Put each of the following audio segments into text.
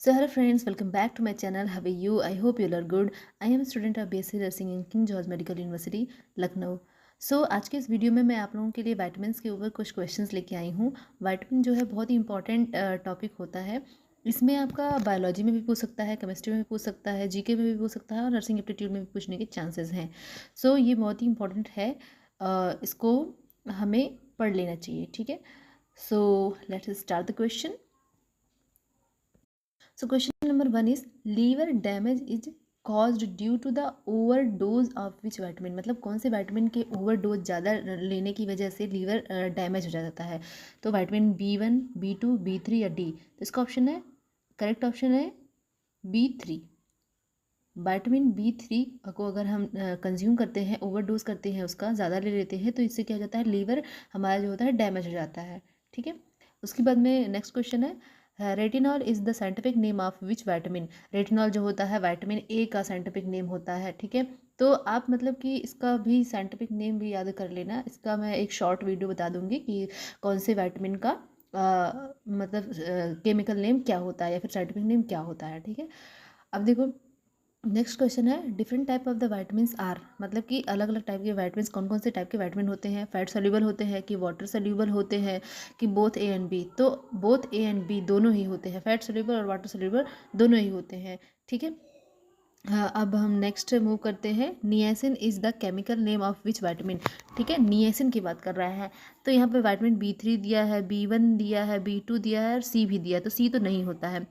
So hello friends, welcome back to my channel. How are you? I hope you all are good. I am a student of BSc Nursing in King George Medical University, Lucknow. आज के इस video में मैं आप लोगों के लिए vitamins के ऊपर कुछ क्वेश्चंस लेके आई हूँ. विटामिन जो है बहुत ही इंपॉर्टेंट टॉपिक होता है. इसमें आपका बायोलॉजी में भी पूछ सकता है, केमिस्ट्री में भी पूछ सकता है, जीके में भी पूछ सकता है और नर्सिंग एप्टीट्यूड में भी पूछने के चांसेस हैं. ये बहुत ही इंपॉर्टेंट है. इसको हमें पढ़ लेना चाहिए. ठीक है. Let's start the question. So question number 1 is liver damage is caused due to the overdose of which vitamin. मतलब कौन से विटामिन के ओवरडोज ज़्यादा लेने की वजह से लीवर डैमेज हो जाता है. तो विटामिन B1, B2, B3 या D. तो इसका ऑप्शन है, करेक्ट ऑप्शन है B3. विटामिन B3 को अगर हम कंज्यूम करते हैं, ओवरडोज करते हैं, उसका ज़्यादा ले लेते हैं, तो इससे क्या हो जाता है, लीवर हमारा जो होता है डैमेज हो जाता है. ठीक है. उसके बाद में नेक्स्ट क्वेश्चन है, retinol is the scientific name of which vitamin. Retinol जो होता है विटामिन ए का साइंटिफिक नेम होता है. ठीक है. तो आप मतलब कि इसका भी साइंटिफिक नेम भी याद कर लेना. इसका मैं एक शॉर्ट वीडियो बता दूंगी कि कौन से विटामिन का मतलब केमिकल नेम क्या होता है या फिर साइंटिफिक नेम क्या होता है. ठीक है. अब देखो, नेक्स्ट क्वेश्चन है, different type of the vitamins are. मतलब कि अलग अलग टाइप के वाइटमिन्स, कौन कौन से टाइप के वाइटमिन होते हैं. फैट सोल्यूबल होते हैं कि वाटर सोल्यूबल होते हैं कि बोथ ए एंड बी. तो बोथ ए एंड बी दोनों ही होते हैं. फैट सोल्यूबल और वाटर सोल्यूबल दोनों ही होते हैं. ठीक है. हाँ, अब हम नेक्स्ट मूव करते हैं. Niacin is the chemical name of which vitamin. ठीक है. नियासिन की बात कर रहा है. तो यहाँ पे विटामिन B3 दिया है, B1 दिया है, B2 दिया है और C भी दिया है. तो C तो नहीं होता है.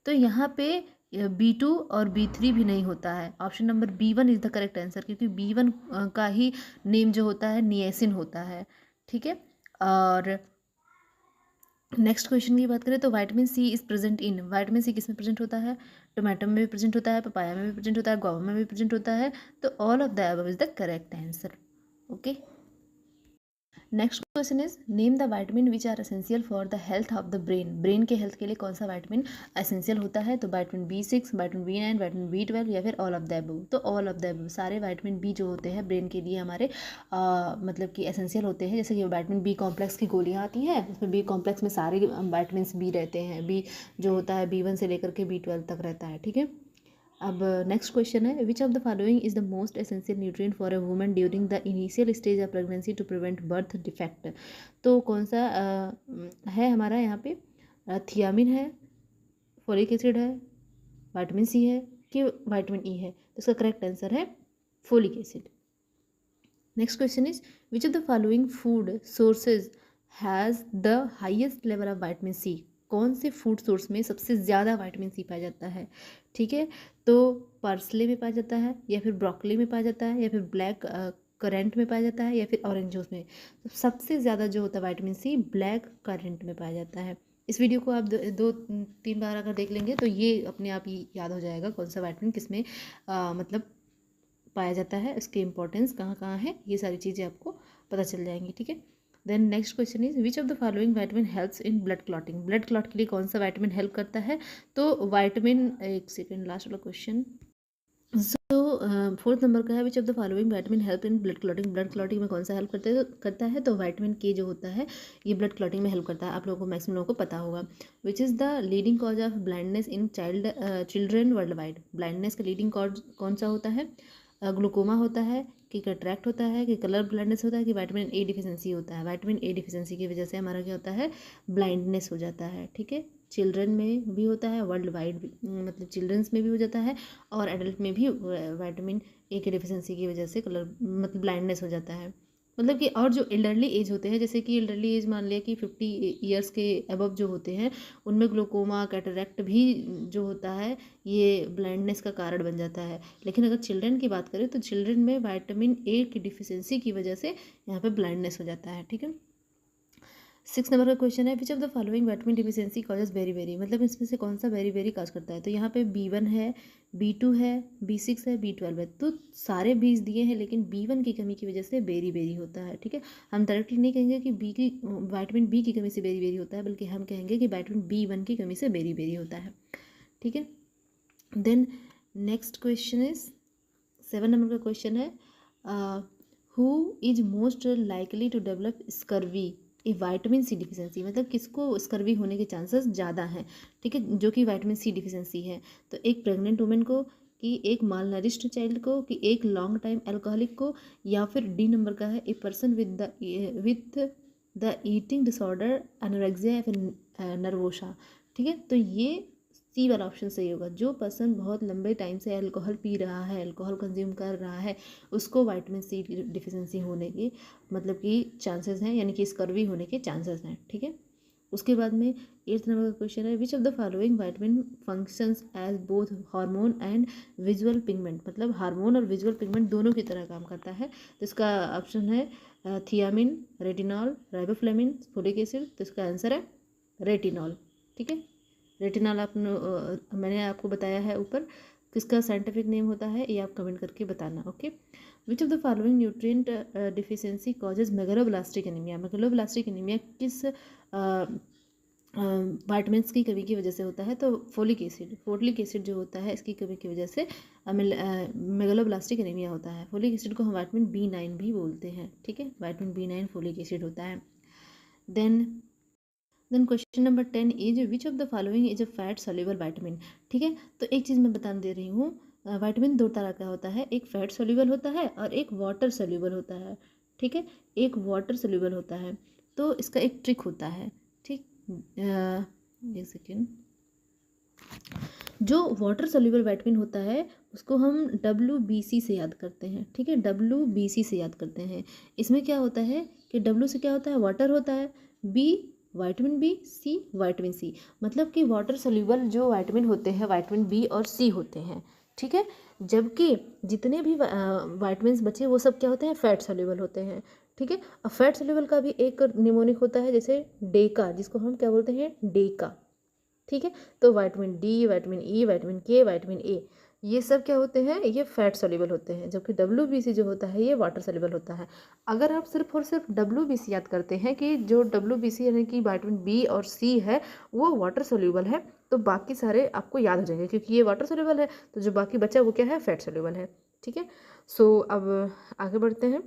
तो यहाँ पे B2 और B3 भी नहीं होता है. Option number B1 is the correct answer, क्योंकि B1 का ही नेम जो होता है नियासिन होता है. ठीक है. और नेक्स्ट क्वेश्चन की बात करें तो vitamin C is present in. Vitamin C किस में प्रेजेंट होता है. टोमेटो में भी प्रेजेंट होता है, पपाया में भी प्रेजेंट होता है, गुआवा में भी प्रेजेंट होता है. तो all of the above is the correct answer. Okay. Next question is name the vitamin which are essential for the health of the brain. Brain के हेल्थ के लिए कौन सा विटामिन एसेंशियल होता है. तो vitamin B6, vitamin B9, vitamin B12 या फिर ऑल ऑफ द अबव. तो ऑल ऑफ द अबव सारे विटामिन बी जो होते हैं ब्रेन के लिए हमारे मतलब कि एसेंशियल होते हैं. जैसे कि विटामिन बी कॉम्प्लेक्स की गोलियाँ आती हैं, उसमें बी कॉम्प्लेक्स में सारे विटामिन बी रहते हैं. बी जो होता है B1 से लेकर के B12 तक रहता है. ठीक है. अब नेक्स्ट क्वेश्चन है, which of the following is the most essential nutrient for a woman during the initial stage of pregnancy to prevent birth defect. तो कौन सा है हमारा यहाँ पे, थियामिन है, फोलिक एसिड है, विटामिन सी है कि विटामिन ई है. तो इसका करेक्ट आंसर है folic acid. Next question is which of the following food sources has the highest level of vitamin C. कौन से फूड सोर्स में सबसे ज़्यादा विटामिन सी पाया जाता है. ठीक है. तो पार्सले में पाया जाता है, या फिर ब्रोकली में पाया जाता है, या फिर ब्लैक करेंट में पाया जाता है, या फिर ऑरेंज जूस में. तो सबसे ज़्यादा जो होता है विटामिन सी ब्लैक करेंट में पाया जाता है. इस वीडियो को आप दो तीन बार अगर देख लेंगे तो ये अपने आप ही याद हो जाएगा कौन सा विटामिन किस में मतलब पाया जाता है, इसके इंपॉर्टेंस कहाँ कहाँ है, ये सारी चीज़ें आपको पता चल जाएंगी. ठीक है. Then next question is which of the following vitamin helps in blood clotting. Blood clot के लिए कौन सा विटामिन हेल्प करता है. तो विटामिन, एक सेकेंड, लास्ट वाला क्वेश्चन. फोर्थ नंबर का है which of the following vitamin help in blood clotting. Blood clotting में कौन सा हेल्प करता है. तो विटामिन के जो होता है ये ब्लड क्लॉटिंग में हेल्प करता है. आप लोगों को, मैक्सिमम लोगों को पता होगा. Which is the leading cause of blindness in children world wide. Blindness का लीडिंग कॉज कौन सा होता है. ग्लूकोमा होता है कि कैटरैक्ट होता है कि कलर ब्लाइंडनेस होता है कि विटामिन ए डिफिशिएंसी होता है. विटामिन ए डिफिशिएंसी की वजह से हमारा क्या होता है, ब्लाइंडनेस हो जाता है. ठीक है. चिल्ड्रन में भी होता है, वर्ल्ड वाइड भी, मतलब चिल्ड्रंस में भी हो जाता है और एडल्ट में भी विटामिन ए की डिफिशिएंसी की वजह से कलर मतलब ब्लाइंडनेस हो जाता है. मतलब कि और जो एल्डरली एज होते हैं, जैसे कि एल्डरली एज मान लिया कि 50 ईयर्स के अबव जो होते हैं, उनमें ग्लूकोमा कैटरैक्ट भी जो होता है ये ब्लाइंडनेस का कारण बन जाता है. लेकिन अगर चिल्ड्रन की बात करें तो चिल्ड्रन में विटामिन ए की डिफिशिएंसी की वजह से यहाँ पे ब्लाइंडनेस हो जाता है. ठीक है. 6 नंबर का क्वेश्चन है which of the following vitamin deficiency causes beriberi. मतलब इसमें से कौन सा बेरी बेरी काज करता है. तो यहाँ पे B1 है, B2 है, B6 है, B12 है. तो सारे बीज दिए हैं, लेकिन B1 की कमी की वजह से बेरी बेरी होता है. ठीक है. हम डायरेक्टली नहीं कहेंगे कि विटामिन बी की कमी से बेरी बेरी होता है, बल्कि हम कहेंगे कि विटामिन B1 की कमी से बेरी बेरी होता है. ठीक है. Then next question is 7 number का क्वेश्चन है, who is most likely to develop scurvy. A vitamin C deficiency, मतलब किसको स्कर्वी होने के चांसेस ज़्यादा हैं, ठीक है, जो कि विटामिन सी डिफिशिएंसी है। तो एक प्रेग्नेंट वुमेन को, कि एक माल नरिश्ड चाइल्ड को, कि एक लॉन्ग टाइम अल्कोहलिक को, या फिर डी नंबर का है a person with the eating disorder anorexia या फिर नर्वोशा। ठीक है, तो ये सी वाला ऑप्शन सही होगा। जो पर्सन बहुत लंबे टाइम से अल्कोहल पी रहा है, अल्कोहल कंज्यूम कर रहा है, उसको विटामिन सी डिफिशिएंसी होने की मतलब कि चांसेस हैं, यानी कि स्कर्वी होने के चांसेस हैं। ठीक है, उसके बाद में 8th नंबर का क्वेश्चन है which of the following vitamin functions as both hormone and visual pigment, मतलब हार्मोन और विजुअल पिगमेंट दोनों की तरह काम करता है। तो इसका ऑप्शन है thiamine, retinol, riboflavin, folic acid. तो इसका आंसर है रेटिनॉल। ठीक है, रेटिनॉल मैंने आपको बताया है ऊपर, किसका साइंटिफिक नेम होता है ये आप कमेंट करके बताना। Okay, which of the following nutrient deficiency causes megaloblastic anaemia, megaloblastic anaemia किस विटामिन्स की कमी की वजह से होता है? तो फोलिक एसिड जो होता है इसकी कमी की वजह से मेगालोब्लास्टिक एनीमिया होता है। फोलिक एसिड को हम विटामिन B9 भी बोलते हैं। ठीक है, विटामिन B9 फोलिक एसिड होता है। Then question number 10 is which of the following is a fat soluble vitamin. ठीक है, तो एक चीज़ मैं बता दे रही हूँ, विटामिन दो तरह का होता है, एक फैट सोल्यूबल होता है और एक वाटर सोल्यूबल होता है। ठीक है, एक वाटर सोल्यूबल होता है, तो इसका एक ट्रिक होता है। ठीक, एक सेकेंड, जो वाटर सोल्यूबल विटामिन होता है उसको हम WBC से याद करते हैं। ठीक है, WBC से याद करते हैं। इसमें क्या होता है कि W से क्या होता है, वाटर होता है, B vitamin B, C vitamin C, मतलब कि वाटर सोल्यूबल जो विटामिन होते हैं विटामिन B और C होते हैं। ठीक है, जबकि जितने भी विटामिन बचे वो सब क्या होते हैं, फैट सोल्यूबल होते हैं। ठीक है, अब फैट सोल्यूबल का भी एक निमोनिक होता है, जैसे डेका, जिसको हम क्या बोलते हैं, डेका। ठीक है, तो vitamin D, vitamin E, vitamin K, vitamin A, ये सब क्या होते हैं, ये फैट सोल्यूबल होते हैं, जबकि WBC जो होता है ये वाटर सोल्यूबल होता है। अगर आप सिर्फ और सिर्फ WBC याद करते हैं कि जो WBC यानी कि विटामिन B और C है वो वाटर सोल्यूबल है, तो बाकी सारे आपको याद हो जाएंगे, क्योंकि ये वाटर सोल्यूबल है तो जो बाकी बचा वो क्या है, फैट सोल्यूबल है। ठीक है, सो अब आगे बढ़ते हैं।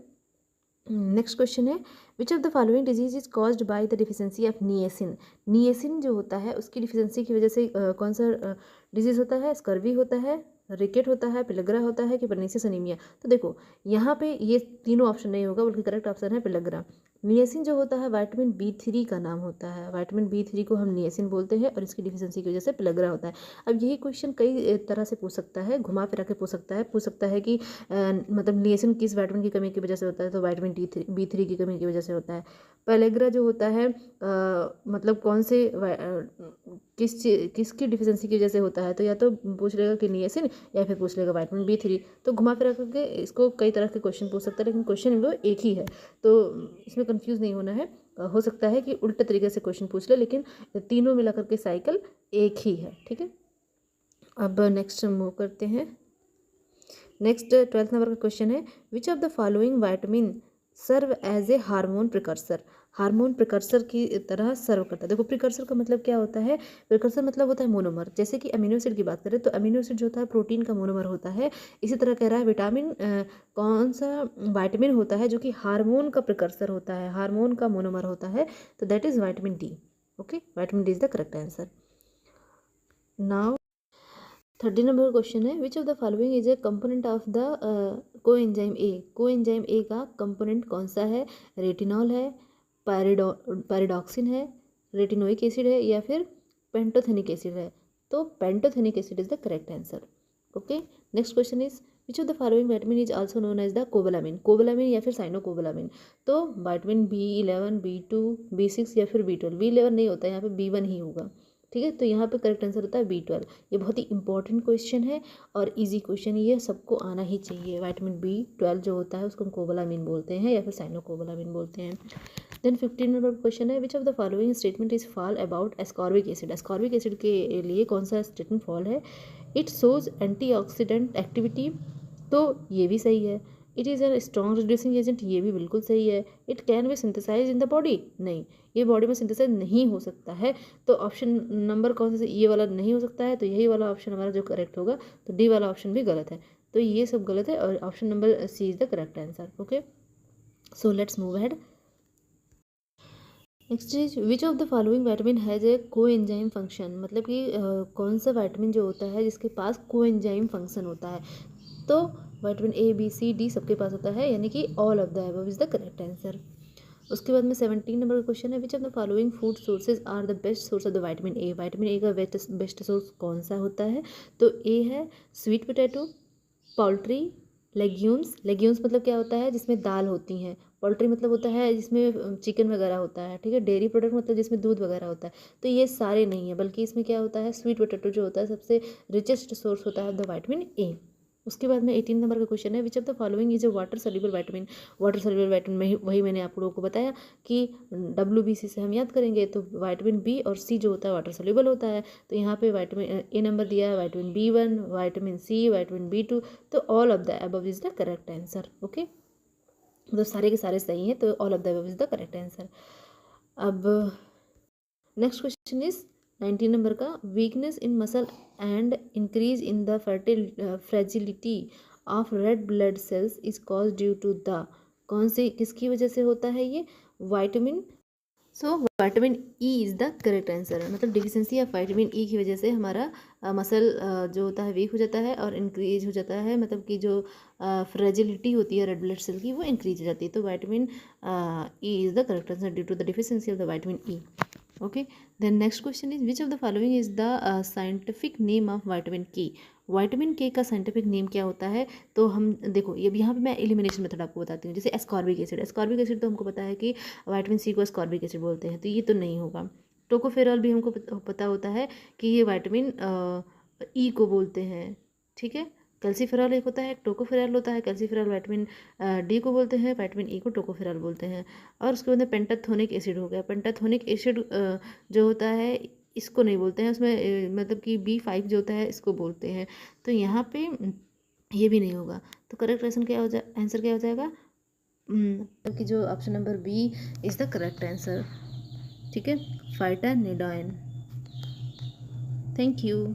नेक्स्ट क्वेश्चन है which of the following disease is caused by the deficiency of niacin. Niacin जो होता है उसकी डिफिशिएंसी की वजह से कौन सा डिजीज होता है, स्कर्वी होता है, रिकेट होता है, पिलग्रा होता है, कि परनीसियस अनीमिया। तो देखो यहाँ पे ये तीनों ऑप्शन नहीं होगा, बल्कि करेक्ट ऑप्शन है पिलग्रा। निएसिन जो होता है विटामिन B3 का नाम होता है, विटामिन B3 को हम निएसिन बोलते हैं और इसकी डिफिशिएंसी की वजह से पिलग्रा होता है। अब यही क्वेश्चन कई तरह से पूछ सकता है, घुमा फिरा के पूछ सकता है कि मतलब निएसिन किस विटामिन की कमी की वजह से होता है, तो विटामिन B3 की कमी की वजह से होता है। पेलेग्रा जो होता है मतलब कौन से किसकी डिफिशिएंसी की वजह से होता है, तो या तो पूछ लेगा कि निएसिन या फिर पूछ लेगा विटामिन B3। तो घुमा फिरा करके इसको कई तरह के क्वेश्चन पूछ सकता है, लेकिन क्वेश्चन वो एक ही है, तो इसमें कंफ्यूज नहीं होना है। हो सकता है कि उल्टे तरीके से क्वेश्चन पूछ ले, लेकिन तीनों मिला करके साइकिल एक ही है। ठीक है, अब नेक्स्ट मूव करते हैं। नेक्स्ट 12th नंबर का क्वेश्चन है which of the following vitamin serve as a hormone precursor. Hormone precursor की तरह सर्व करता है। देखो प्रिकर्सर का मतलब क्या होता है, प्रिकर्सर मतलब होता है मोनोमर। जैसे कि अमीनो एसिड की बात करें तो अमीनो एसिड जो होता है प्रोटीन का मोनोमर होता है। इसी तरह कह रहा है विटामिन कौन सा विटामिन होता है जो कि हार्मोन का प्रिकर्सर होता है, हार्मोन का मोनोमर होता है, तो that is vitamin D। Okay, vitamin D is the correct answer. Now 30 number question है which of the following is a component of the coenzyme A. Coenzyme A का component कौन सा है, रेटिनॉल है, पैरिडॉक्सिन है, रेटिनोइक एसिड है, या फिर पेंटोथेनिक एसिड है। तो pantothenic acid is the correct answer. Okay, next question is which of the following vitamin is also known as the cobalamin. Cobalamin या फिर साइनोकोबालामिन। तो विटामिन B11, B2, B6 या फिर B12। B11 नहीं होता है, यहाँ पे B1 ही होगा। ठीक है, तो यहाँ पे करेक्ट आंसर होता है B12। ये बहुत ही इंपॉर्टेंट क्वेश्चन है और इजी क्वेश्चन, ये सबको आना ही चाहिए। विटामिन B12 जो होता है उसको हम कोबालामिन बोलते हैं या फिर साइनोकोबालामिन बोलते हैं। देन 15 नंबर क्वेश्चन है which of the following statement is fall about ascorbic acid. Ascorbic acid के लिए कौन सा स्टेटमेंट फॉल है, इट शोज एंटीऑक्सीडेंट एक्टिविटी, तो ये भी सही है। It is an strong reducing agent, ये भी बिल्कुल सही है। It can be synthesize in the body, नहीं, ये बॉडी में सिंथेसाइज नहीं हो सकता है। तो ऑप्शन नंबर कौन सा, ये वाला नहीं हो सकता है, तो यही वाला ऑप्शन हमारा जो करेक्ट होगा। तो डी वाला ऑप्शन भी गलत है, तो ये सब गलत है और option number C is the correct answer. Okay, so let's move ahead. Next is which of the following vitamin has a coenzyme function, मतलब कि कौन सा वाइटामिन जो होता है जिसके पास कोएंजाइम फंक्शन होता है। तो vitamin A B C D सबके पास होता है, यानी कि all of the above is the correct answer. उसके बाद में 17 नंबर का क्वेश्चन है which of the following food sources are the best source of the vitamin A. Vitamin A का बेस्ट सोर्स कौन सा होता है। तो ए है sweet potato, poultry, legumes. Legumes मतलब क्या होता है, जिसमें दाल होती हैं। पोल्ट्री मतलब होता है जिसमें चिकन वगैरह होता है, ठीक है। डेयरी प्रोडक्ट मतलब जिसमें दूध वगैरह होता है। तो ये सारे नहीं है, बल्कि इसमें क्या होता है, स्वीट पोटैटो जो होता है सबसे रिचेस्ट सोर्स होता है द वाइटामिन ए। उसके बाद में 18 नंबर का क्वेश्चन है which of the following is A water soluble vitamin. Water soluble vitamin में वही मैंने आप लोगों को बताया कि WBC से हम याद करेंगे तो वाइटामिन बी और सी जो होता है वाटर सॉल्युबल होता है। तो यहाँ पे वाइटामिन ए नंबर दिया है, vitamin B1, vitamin C, vitamin B2। तो all of the above is the correct answer. Okay, मतलब सारे के सारे सही हैं, तो all of the above is the correct answer. अब नेक्स्ट क्वेश्चन इज 19 नंबर का weakness in muscle and increase in the fragility of red blood cells is cause due to the, कौन से किसकी वजह से होता है ये, vitamin. So vitamin E is the correct answer. मतलब डिफिशिएंसी ऑफ वाइटामिन ई की वजह से हमारा मसल जो होता है वीक हो जाता है और इंक्रीज हो जाता है, मतलब कि जो फ्रेजिलिटी होती है रेड ब्लड सेल की वो इंक्रीज हो जाती है। तो vitamin E is the correct answer due to the deficiency of the vitamin E. Okay, then next question is which of the following is the scientific name of vitamin K. Vitamin K का scientific name क्या होता है। तो हम देखो ये यहाँ पे मैं एलिमिनेशन मेथड आपको बताती हूँ। जैसे एस्कॉर्बिक एसिड, एस्कॉर्बिक एसिड तो हमको पता है कि वाइटामिन सी को एस्कॉर्बिक एसिड बोलते हैं, तो ये तो नहीं होगा। टोकोफेरॉल भी हमको पता होता है कि ये वाइटामिन ई को बोलते हैं, ठीक है। कैल्सीफेरॉल एक होता है, टोकोफेरॉल होता है। कैल्सीफेरॉल वाइटामिन डी को बोलते हैं, वाइटामिन ई को टोकोफेरॉल बोलते हैं। और उसके बाद में पेंटाथोनिक एसिड हो गया। पेंटाथोनिक एसिड जो होता है इसको नहीं बोलते हैं, उसमें मतलब कि B5 जो होता है इसको बोलते हैं। तो यहाँ पे ये भी नहीं होगा। तो करेक्ट आंसर क्या हो जाए, आंसर क्या हो जाएगा, कि जो option number B is the correct answer, ठीक है, फाइटानिडोइन। Thank you.